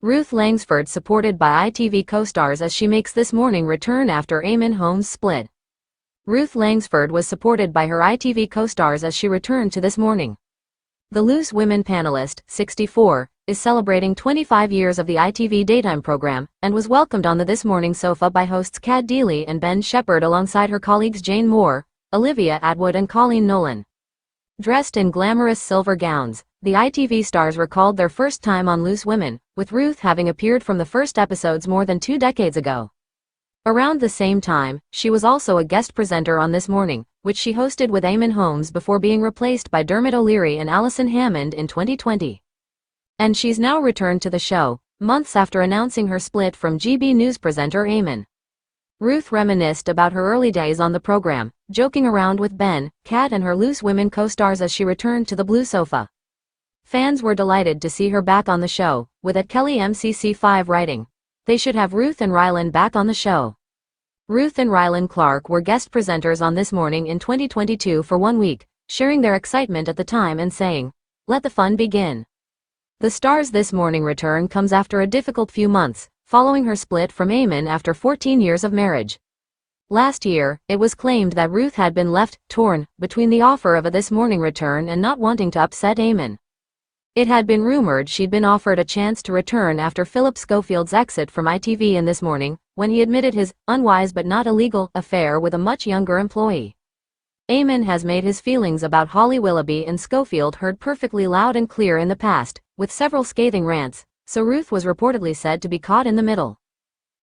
Ruth Langsford supported by ITV co-stars as she makes This Morning return after Eamonn Holmes split. Ruth Langsford was supported by her ITV co-stars as she returned to This Morning. The Loose Women panelist, 64, is celebrating 25 years of the ITV daytime program and was welcomed on the This Morning sofa by hosts Kat Deely and Ben Shepherd alongside her colleagues Jane Moore, Olivia Atwood and Colleen Nolan. Dressed in glamorous silver gowns, the ITV stars recalled their first time on Loose Women, with Ruth having appeared from the first episodes more than 2 decades ago. Around the same time, she was also a guest presenter on This Morning, which she hosted with Eamonn Holmes before being replaced by Dermot O'Leary and Alison Hammond in 2020. And she's now returned to the show, months after announcing her split from GB News presenter Eamonn. Ruth reminisced about her early days on the program, joking around with Ben, Kat and her Loose Women co-stars as she returned to the blue sofa. Fans were delighted to see her back on the show, with @KellyMCC5 writing, "They should have Ruth and Rylan back on the show." Ruth and Rylan Clark were guest presenters on This Morning in 2022 for 1 week, sharing their excitement at the time and saying, "Let the fun begin." The star's This Morning return comes after a difficult few months, following her split from Eamonn after 14 years of marriage. Last year, it was claimed that Ruth had been left torn between the offer of a This Morning return and not wanting to upset Eamonn. It had been rumored she'd been offered a chance to return after Philip Schofield's exit from ITV in This Morning, when he admitted his unwise but not illegal affair with a much younger employee. Eamonn has made his feelings about Holly Willoughby and Schofield heard perfectly loud and clear in the past, with several scathing rants, so Ruth was reportedly said to be caught in the middle.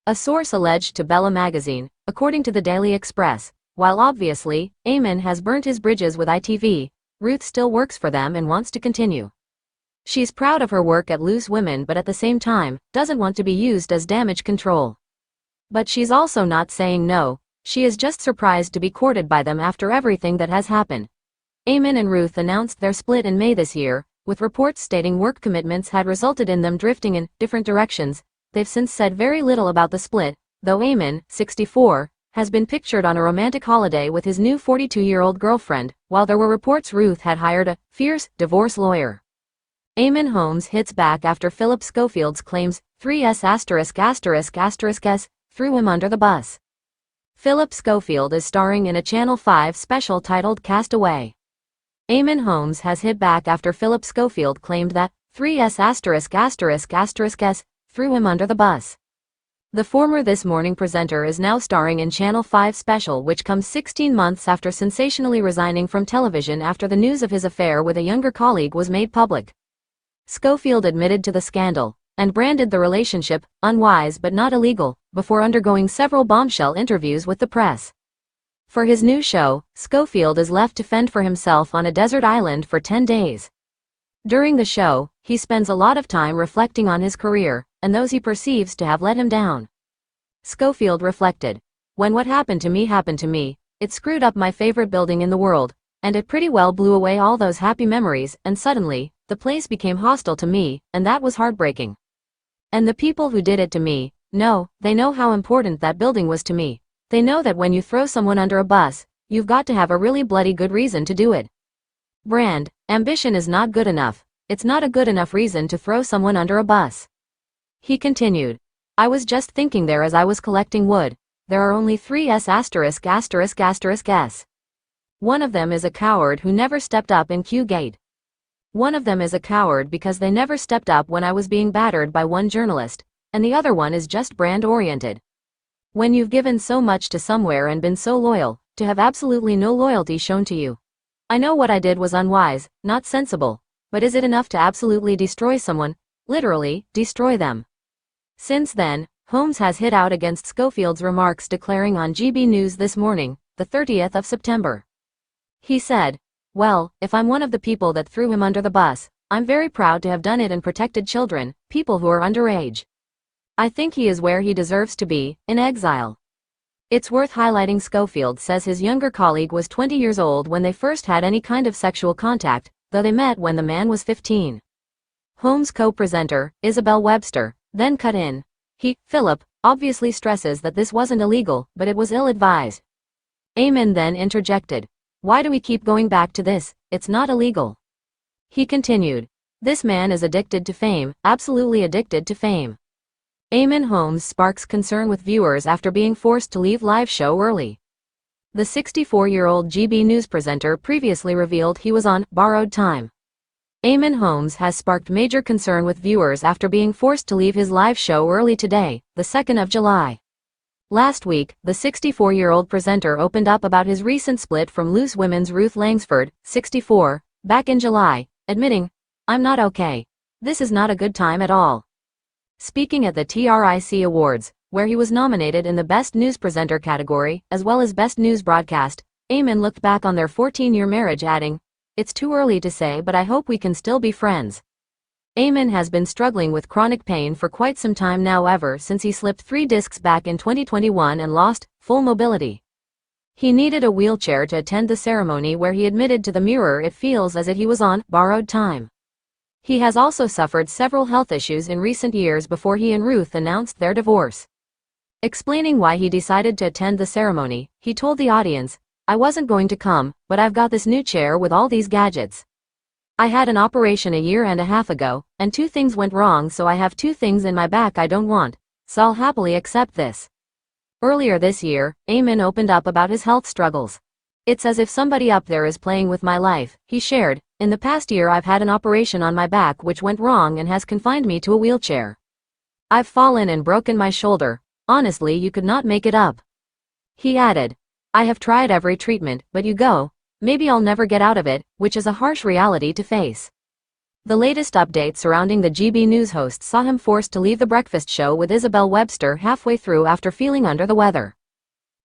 A source alleged to Bella magazine, according to the Daily Express, while obviously, Eamonn has burnt his bridges with ITV, Ruth still works for them and wants to continue. She's proud of her work at Loose Women but at the same time, doesn't want to be used as damage control. But she's also not saying no, she is just surprised to be courted by them after everything that has happened. Eamonn and Ruth announced their split in May this year, with reports stating work commitments had resulted in them drifting in different directions. They've since said very little about the split, though Eamonn, 64, has been pictured on a romantic holiday with his new 42-year-old girlfriend, while there were reports Ruth had hired a fierce divorce lawyer. Eamonn Holmes hits back after Philip Schofield's claims 3S********* threw him under the bus. Philip Schofield is starring in a Channel 5 special titled Cast Away. Eamonn Holmes has hit back after Philip Schofield claimed that 3S******* threw him under the bus. The former This Morning presenter is now starring in Channel 5 special, which comes 16 months after sensationally resigning from television after the news of his affair with a younger colleague was made public. Schofield admitted to the scandal, and branded the relationship unwise but not illegal, before undergoing several bombshell interviews with the press. For his new show, Schofield is left to fend for himself on a desert island for 10 days. During the show, he spends a lot of time reflecting on his career, and those he perceives to have let him down. Schofield reflected, "When what happened to me, it screwed up my favorite building in the world, and it pretty well blew away all those happy memories, and suddenly, the place became hostile to me, and that was heartbreaking. And the people who did it to me, they know how important that building was to me. They know that when you throw someone under a bus, you've got to have a really bloody good reason to do it. Brand ambition is not good enough. It's not a good enough reason to throw someone under a bus." He continued, "I was just thinking there as I was collecting wood. There are only 3S********. One of them is a coward who never stepped up in Q-Gate. One of them is a coward because they never stepped up when I was being battered by one journalist, and the other one is just brand-oriented. When you've given so much to somewhere and been so loyal, to have absolutely no loyalty shown to you. I know what I did was unwise, not sensible, but is it enough to absolutely destroy someone, literally, destroy them?" Since then, Holmes has hit out against Schofield's remarks, declaring on GB News This Morning, the 30th of September. He said, "Well, if I'm one of the people that threw him under the bus, I'm very proud to have done it and protected children, people who are underage. I think he is where he deserves to be, in exile." It's worth highlighting Schofield says his younger colleague was 20 years old when they first had any kind of sexual contact, though they met when the man was 15. Holmes' co-presenter, Isabel Webster, then cut in. Philip, obviously stresses that this wasn't illegal, but it was ill-advised. Eamonn then interjected, "Why do we keep going back to this? It's not illegal." He continued, This man is addicted to fame, absolutely addicted to fame. Eamonn Holmes sparks concern with viewers after being forced to leave live show early. The 64-year-old GB News presenter previously revealed he was on borrowed time. Eamonn Holmes has sparked major concern with viewers after being forced to leave his live show early today, the 2nd of July. Last week, the 64-year-old presenter opened up about his recent split from Loose Women's Ruth Langsford, 64, back in July, admitting, "I'm not okay. This is not a good time at all." Speaking at the TRIC Awards, where he was nominated in the Best News Presenter category, as well as Best News Broadcast, Eamonn looked back on their 14-year marriage adding, "It's too early to say, but I hope we can still be friends." Eamonn has been struggling with chronic pain for quite some time now, ever since he slipped 3 discs back in 2021 and lost full mobility. He needed a wheelchair to attend the ceremony, where he admitted to the Mirror it feels as if he was on borrowed time. He has also suffered several health issues in recent years before he and Ruth announced their divorce. Explaining why he decided to attend the ceremony, he told the audience, "I wasn't going to come, but I've got this new chair with all these gadgets. I had an operation a year and a half ago, and 2 things went wrong, so I have 2 things in my back I don't want, so I'll happily accept this." Earlier this year, Eamonn opened up about his health struggles. "It's as if somebody up there is playing with my life," he shared. "In the past year I've had an operation on my back which went wrong and has confined me to a wheelchair. I've fallen and broken my shoulder. Honestly, you could not make it up." He added, "I have tried every treatment, but maybe I'll never get out of it," which is a harsh reality to face. The latest update surrounding the GB News host saw him forced to leave the breakfast show with Isabel Webster halfway through after feeling under the weather.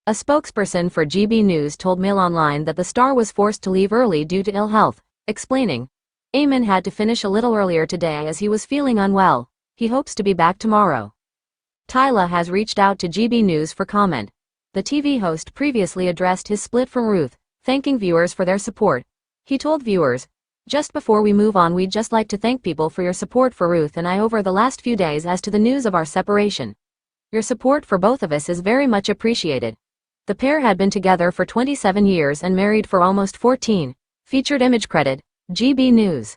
A spokesperson for GB News told Mail Online that the star was forced to leave early due to ill health, explaining, "Eamonn had to finish a little earlier today as he was feeling unwell. He hopes to be back tomorrow." Tyla has reached out to GB News for comment. The TV host previously addressed his split from Ruth, thanking viewers for their support. He told viewers, "Just before we move on, we'd just like to thank people for your support for Ruth and I over the last few days as to the news of our separation. Your support for both of us is very much appreciated." The pair had been together for 27 years and married for almost 14. Featured image credit, GB News.